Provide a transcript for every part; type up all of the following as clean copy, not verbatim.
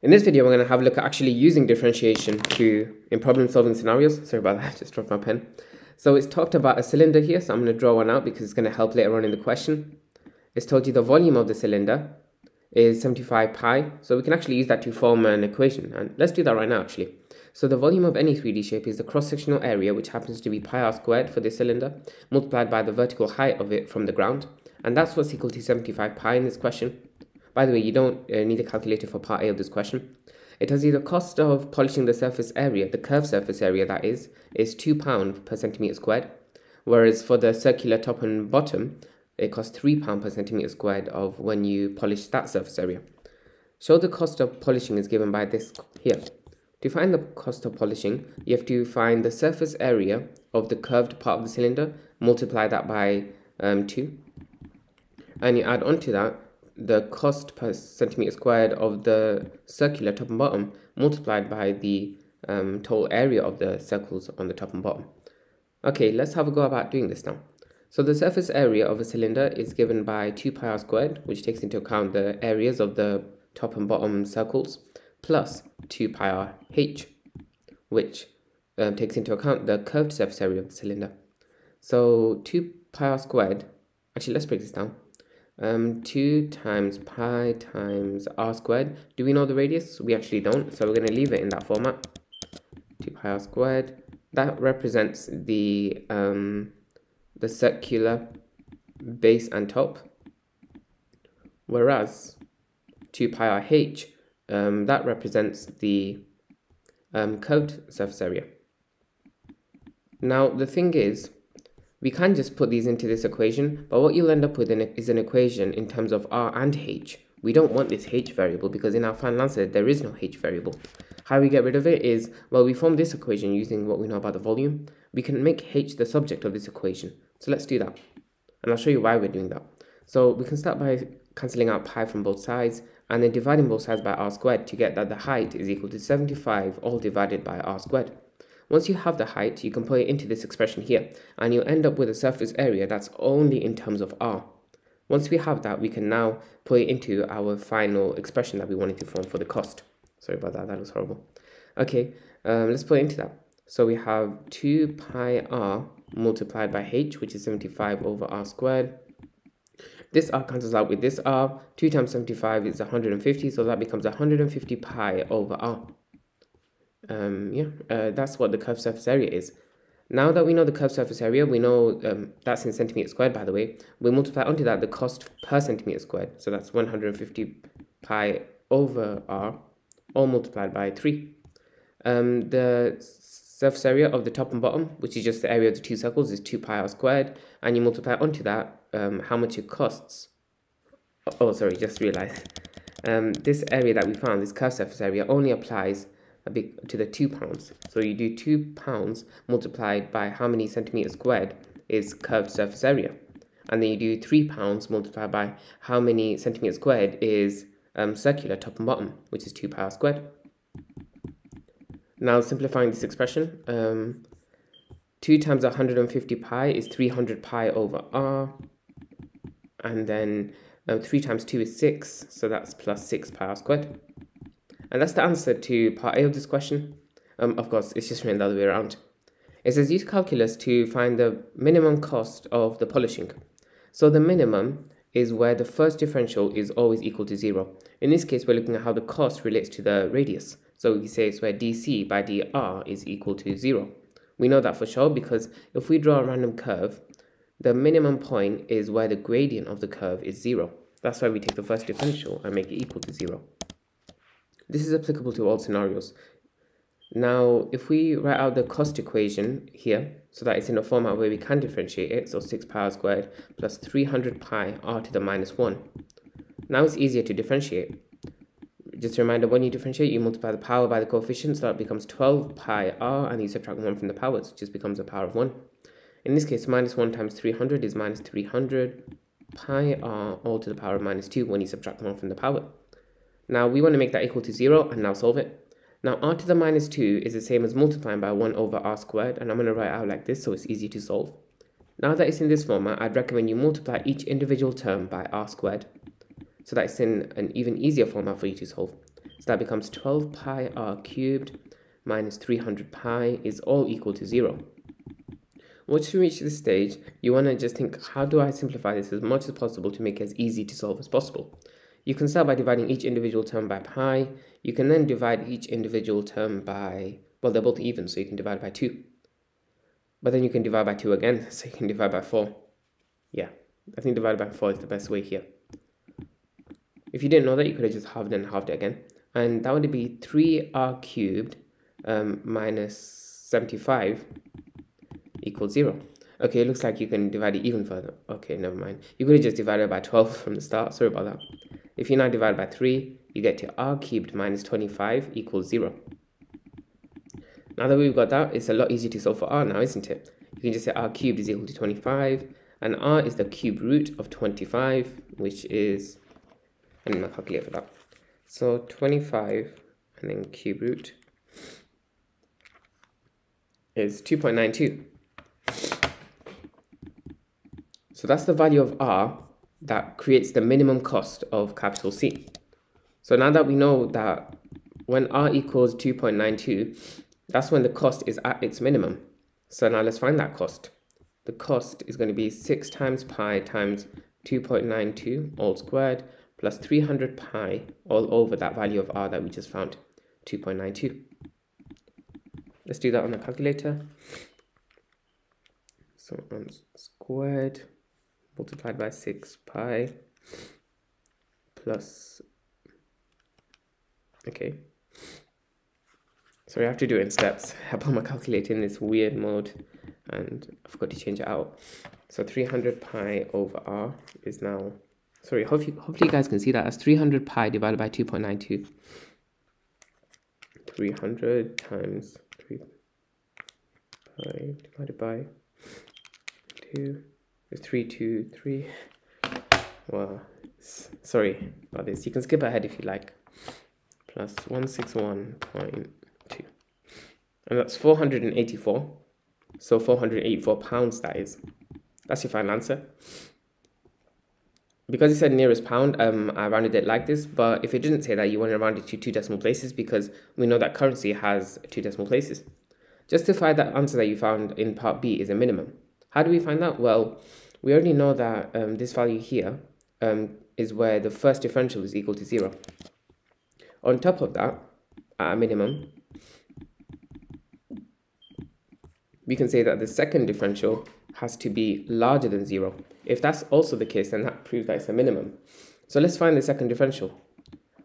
In this video, we're going to have a look at actually using differentiation in problem solving scenarios. Sorry about that, I just dropped my pen. So it's talked about a cylinder here, so I'm going to draw one out because it's going to help later on in the question. It's told you the volume of the cylinder is 75 pi, so we can actually use that to form an equation. And let's do that right now actually. So the volume of any 3D shape is the cross-sectional area, which happens to be pi r squared for this cylinder, multiplied by the vertical height of it from the ground. And that's what's equal to 75 pi in this question. By the way, you don't need a calculator for part A of this question. It tells you the cost of polishing the surface area, the curved surface area that is £2 per centimetre squared. Whereas for the circular top and bottom, it costs £3 per centimetre squared of when you polish that surface area. So the cost of polishing is given by this here. To find the cost of polishing, you have to find the surface area of the curved part of the cylinder, multiply that by 2, and you add on to that the cost per centimetre squared of the circular top and bottom, multiplied by the total area of the circles on the top and bottom. Okay, let's have a go about doing this now. So the surface area of a cylinder is given by 2 pi r squared, which takes into account the areas of the top and bottom circles, plus 2 pi r h, which takes into account the curved surface area of the cylinder. So 2 pi r squared, actually let's break this down. 2 times pi times r squared. Do we know the radius? We actually don't, so we're going to leave it in that format. 2 pi r squared. That represents the circular base and top, whereas 2 pi r h, that represents the curved surface area. Now the thing is, we can just put these into this equation, but what you'll end up with is an equation in terms of r and h. We don't want this h variable because in our final answer there is no h variable. How we get rid of it is, well, we form this equation using what we know about the volume. We can make h the subject of this equation. So let's do that. And I'll show you why we're doing that. So we can start by cancelling out pi from both sides and then dividing both sides by r squared to get that the height is equal to 75 all divided by r squared. Once you have the height, you can put it into this expression here, and you'll end up with a surface area that's only in terms of r. Once we have that, we can now put it into our final expression that we wanted to form for the cost. Sorry about that, that was horrible. Okay, let's put it into that. So we have 2 pi r multiplied by h, which is 75 over r squared. This r cancels out with this r. 2 times 75 is 150, so that becomes 150 pi over r. That's what the curved surface area is. Now that we know the curved surface area, we know that's in centimetre squared, by the way. We multiply onto that the cost per centimetre squared. So that's 150 pi over r, all multiplied by 3. The surface area of the top and bottom, which is just the area of the two circles, is 2 pi r squared. And you multiply onto that how much it costs. Oh, sorry, just realized. This area that we found, this curved surface area, only applies to the £2. So you do £2 multiplied by how many centimetres squared is curved surface area. And then you do £3 multiplied by how many centimetres squared is circular top and bottom, which is 2 pi r squared. Now simplifying this expression, 2 times 150 pi is 300 pi over r. And then 3 times 2 is 6, so that's plus 6 pi r squared. And that's the answer to part A of this question. Of course, it's just written the other way around. It says use calculus to find the minimum cost of the polishing. So the minimum is where the first differential is always equal to 0. In this case, we're looking at how the cost relates to the radius. So we say it's where dc by dr is equal to 0. We know that for sure because if we draw a random curve, the minimum point is where the gradient of the curve is 0. That's why we take the first differential and make it equal to 0. This is applicable to all scenarios. Now, if we write out the cost equation here, so that it's in a format where we can differentiate it, so 6 pi r squared plus 300 pi r to the minus 1. Now it's easier to differentiate. Just a reminder, when you differentiate, you multiply the power by the coefficient, so that becomes 12 pi r, and you subtract 1 from the power, so it just becomes a power of 1. In this case, minus 1 times 300 is minus 300 pi r all to the power of minus 2 when you subtract 1 from the power. Now we want to make that equal to 0 and now solve it. Now r to the minus 2 is the same as multiplying by 1 over r squared, and I'm going to write it out like this so it's easy to solve. Now that it's in this format, I'd recommend you multiply each individual term by r squared so that it's in an even easier format for you to solve. So that becomes 12 pi r cubed minus 300 pi is all equal to 0. Once you reach this stage, you want to just think, how do I simplify this as much as possible to make it as easy to solve as possible? You can start by dividing each individual term by pi. You can then divide each individual term by, well, they're both even, so you can divide by 2. But then you can divide by 2 again, so you can divide by 4. Yeah, I think divided by 4 is the best way here. If you didn't know that, you could have just halved and halved it again. And that would be 3r cubed minus 75 equals 0. Okay, it looks like you can divide it even further. Okay, never mind. You could have just divided by 12 from the start. Sorry about that. If you now divide by 3, you get to r cubed minus 25 equals 0. Now that we've got that, it's a lot easier to solve for r now, isn't it? You can just say r cubed is equal to 25, and r is the cube root of 25, which is, I need my calculator for that. So 25 and then cube root is 2.92. So that's the value of r that creates the minimum cost of capital C. So now that we know that when r equals 2.92, that's when the cost is at its minimum. So now let's find that cost. The cost is going to be 6 times pi times 2.92 all squared plus 300 pi all over that value of r that we just found, 2.92. Let's do that on the calculator. So squared multiplied by 6 pi plus, okay, sorry, I have to do it in steps. I put my calculator in this weird mode and I forgot to change it out. So 300 pi over r is now, sorry, hopefully you guys can see that as 300 pi divided by 2.92. 300 times 3 pi divided by 2 is 323. Well, sorry about this. You can skip ahead if you like. Plus 161.2. And that's 484. So 484 pounds, that is. That's your final answer. Because it said nearest pound, I rounded it like this. But if it didn't say that, you want to round it to 2 decimal places because we know that currency has 2 decimal places. Justify that answer that you found in part B is a minimum. How do we find that? Well, we already know that this value here is where the first differential is equal to 0. On top of that, at a minimum, we can say that the second differential has to be larger than 0. If that's also the case, then that proves that it's a minimum. So let's find the second differential.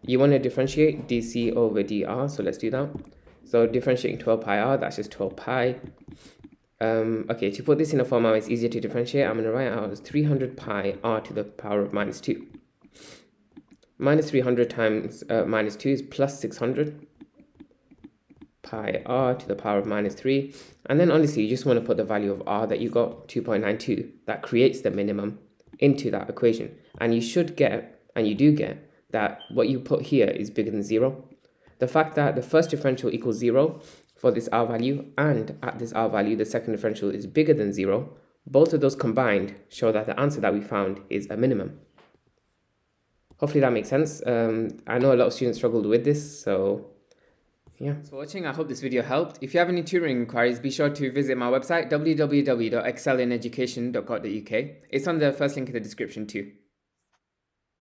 You want to differentiate dc over dr, so let's do that. So differentiating 12 pi r, that's just 12 pi. Okay, to put this in a form where it's easier to differentiate, I'm going to write it out as 300 pi r to the power of minus 2. Minus 300 times minus 2 is plus 600 pi r to the power of minus 3. And then honestly, you just want to put the value of r that you got, 2.92, that creates the minimum, into that equation. And you should get, and you do get, that what you put here is bigger than 0. The fact that the first differential equals 0 for this r value, and at this r value, the second differential is bigger than 0, both of those combined show that the answer that we found is a minimum. Hopefully that makes sense. I know a lot of students struggled with this, so yeah. Thanks for watching. I hope this video helped. If you have any tutoring inquiries, be sure to visit my website, www.excellineducation.co.uk. It's on the first link in the description too.